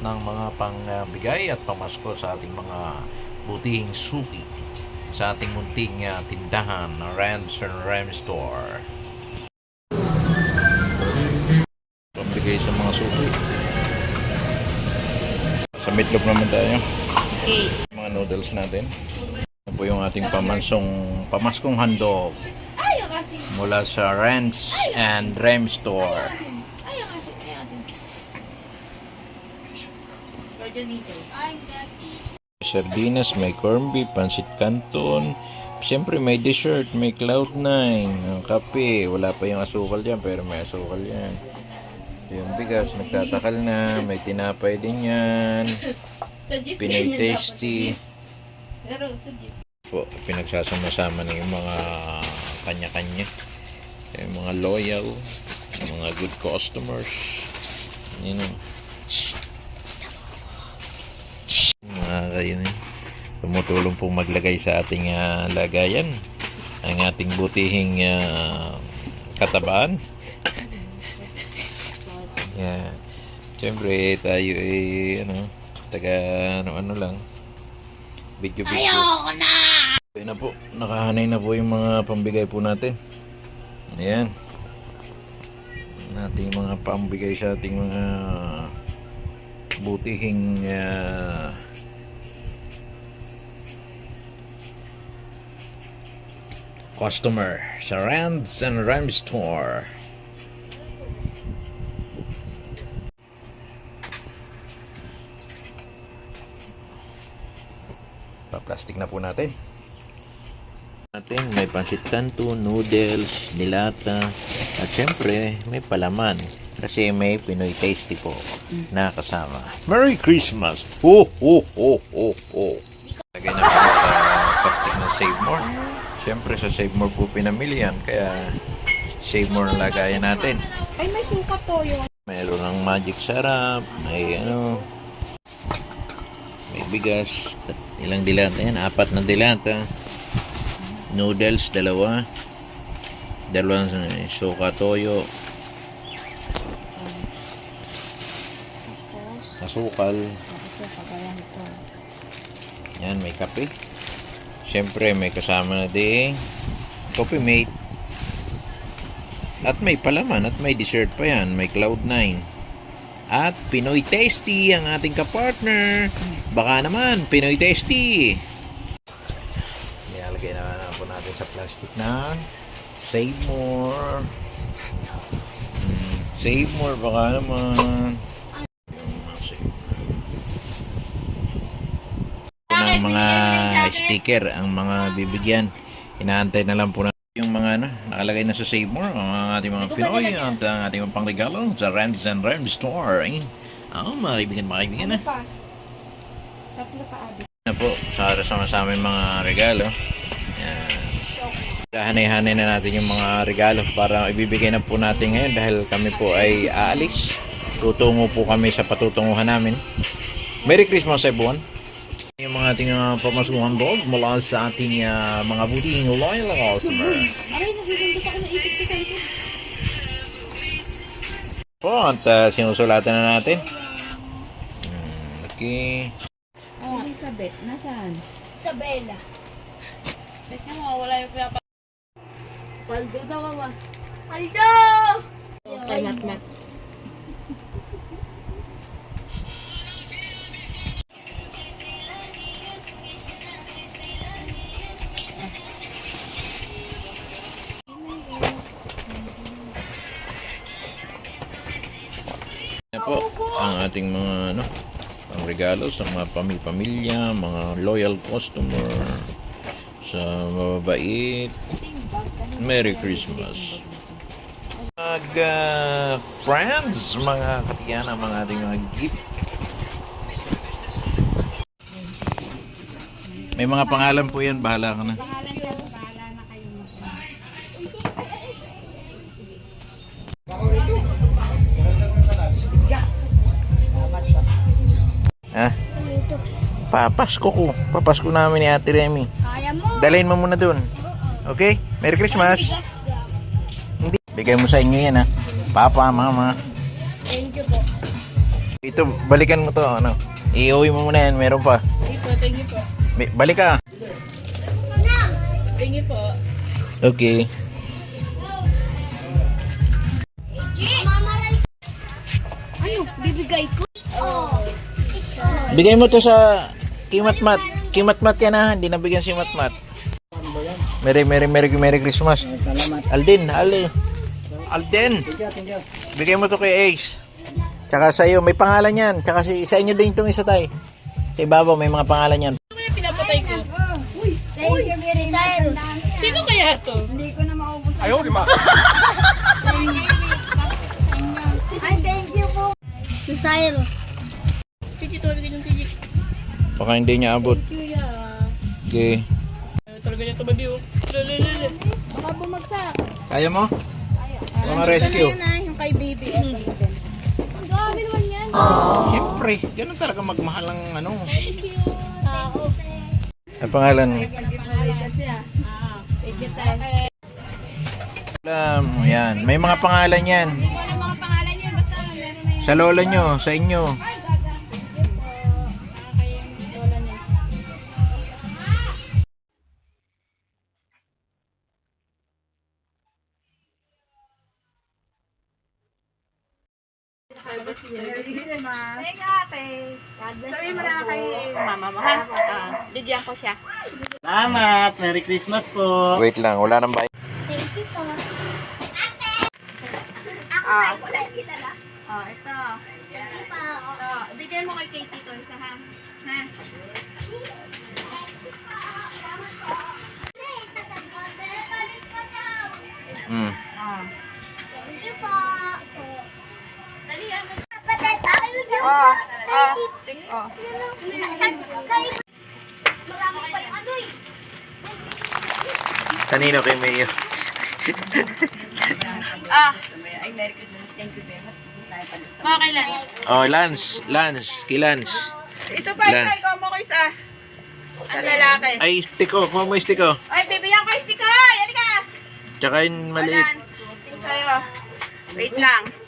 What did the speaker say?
ng mga pangbigay at pamasko sa ating mga butihing suki sa ating munting tindahan na Rams and Ram Store. Pambigay sa mga suki. Sa meatloaf naman tayo. Okay. Mga noodles natin. Ito po yung ating pamaskong handog mula sa Rams and Ram Store. Sardinas, may corned beef, pancit canton. Siyempre may dessert, may Cloud9, ang kape. Wala pa yung asukal dyan, pero may asukal yan. Yung bigas, nagtatakal na. May tinapay din yan. Pinoy Tasty. Po, pinagsasama-sama na yung mga kanya-kanya. Yung mga loyal, yung mga good customers. Yun o. Mga kayo na tumutulong pong maglagay sa ating lagayan ang ating butihing katabaan. Yeah. Siyempre tayo ay taga ano lang video. Ayoko na! Okay na po, nakahanay na po yung mga pambigay po natin. Ayan nating mga pambigay sa ating mga butihing customer sa Rams and Ram Store. Pa-plastic na po natin. May pancit canton, noodles, dilata, at syempre may palaman kasi may Pinoy Tasty po na kasama. Merry Christmas! Ho ho ho ho ho! Lagay na po sa plastic na Save More. Syempre sa Save More po pinamili yan, kaya Save More na lagayan natin. Ay, may suka toyo. Mayroon ng magic sarap, may may bigas, ilang dilata yan, 4 na dilata. Noodles, dalawang suka toyo, asukal, yan, may kape. Siyempre may kasama na din Coffee Mate, at may palaman at may dessert pa yan, may Cloud9 at Pinoy Tasty ang ating kapartner. Baka naman Pinoy Tasty. Nilalagay na po natin sa plastic na Save More. Save More, baka naman ng mga sticker ang mga bibigyan. Inaantay na lang po na yung mga nakalagay na sa Save More, ang ating mga Pinoy at ang ating mga pangregalo sa Rams and Ram Store. Mga kaibigan na. Na po, sama-sama yung mga regalo. Hanay-hanay na natin yung mga regalo para ibibigay na po natin ngayon dahil kami po ay aalis. Tutungo po kami sa patutunguhan namin. Merry Christmas everyone! Yung mga ating pamasuhan dog mula sa ating mga butihing loyal customer. Po, at sinusulatan na natin. Okay. Elizabeth, nasaan? Isabela. Ba't nga mawawala yung pinapa... Paldo daw, mama. Paldo! Okay, mat-mat. Yan po ang ating mga ang regalo sa mga pamilya, mga loyal customer, sa mababait. Merry Christmas. Friends, mga katiyan, ang mga ating mga gift. May mga pangalan po yan, bahala ka na. Bahala na kayo. Papasko ko. Papasko namin ni Ate Remy. Kaya mo. Dalhin mo muna dun. Okay? Merry Christmas. Hindi. Bigay mo sa inyo yan ha. Papa, mama. Thank you po. Ito, balikan mo to, ano. Iuwi mo muna yan, meron pa. Thank you po. Balik ka. Thank you po. Okay. Ano? Bibigay ko? Bigay mo to sa Kimatmat. Kimatmat yan ha, hindi nabigyan si Matmat. Merry Christmas. Alden. Bigay mo to kay Ace. Tsaka sa iyo, may pangalan yan. Tsaka sa inyo din itong isa tay. Sa ibabaw, may mga pangalan yan. Ano kaya pinapatay ko? Thank you very much. Sino kaya to? Hindi ko na maubos. Ayaw, di ba? Ay, thank you po. Si Cyrus. Sige, tumabigay yung sige. Baka hindi niya abot. Kuya. Okay. Talaga niya tumabi oh. Lalalala. Baka bumagsak. Kaya mo? Mga rescue. Ito na yan, yung kay baby. Ito na din. Ang dami naman yan. Siyempre, ganun talaga magmahal ang ano. Tao. Ang pangalan. Yan. May mga pangalan yan. Mga pangalan niya, basta meron na yung Sa lola nyo, sa inyo. lola niya. Teka, ate. Sabihin mo na kay mama mo, ha? Bigyan ko siya. Salamat! Merry Christmas po! Wait lang, wala nang bayad. Thank you po. Ah, Kilala. oh, ito. Ito. Bigyan mo kay Katie to isa, ha? Ha? Mm. Oh. Thank you po. Dalihan mo. Akin yung Oh, oh, stick, oh. Marami pa yung ano eh. Kanino kay Mayo? Ah. Mga kay Lance. Oh, Lance. Kay Lance. Ito pa, Lance. ikaw mo ko isa. Sa lalaki. Ay, stick ko. Kuha mo yung stick ko. Ay, bibigyan ko yung stick, ay! Halika! Tsaka yung maliit. Lance. Sa'yo. Wait lang.